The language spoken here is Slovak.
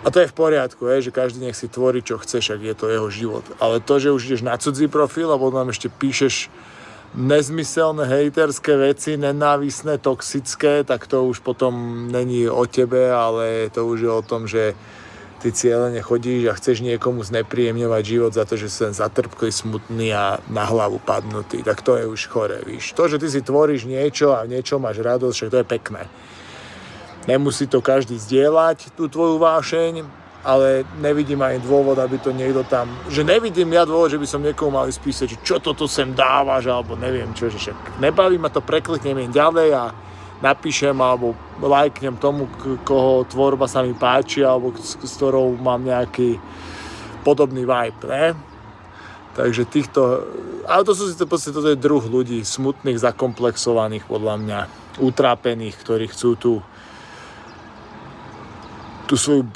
A to je v poriadku, že každý nech si tvorí, čo chce, však je to jeho život. Ale to, že už ideš na cudzí profil a potom ešte píšeš nezmyselné hejterské veci, nenávisné, toxické, tak to už potom není o tebe, ale to už je o tom, že ty cieľene chodíš a chceš niekomu znepríjemňovať život za to, že si len zatrpklý, smutný a na hlavu padnutý. Tak to je už chore, víš. To, že ty si tvoríš niečo a v niečom máš radosť, však to je pekné. Nemusí to každý zdieľať, tú tvoju vášeň, ale nevidím aj dôvod, aby to niekto tam... Že nevidím ja dôvod, že by som niekomu mal spísať, že čo toto sem dávaš, alebo neviem čo, že však nebaví ma to, prekliknem ďalej a napíšem, alebo lajknem tomu, koho tvorba sa mi páči, alebo s ktorou mám nejaký podobný vibe, ne? Takže týchto... Ale to sú si to v podstate, toto je druh ľudí, smutných, zakomplexovaných, podľa mňa, utrápených, ktorí chcú tú svoju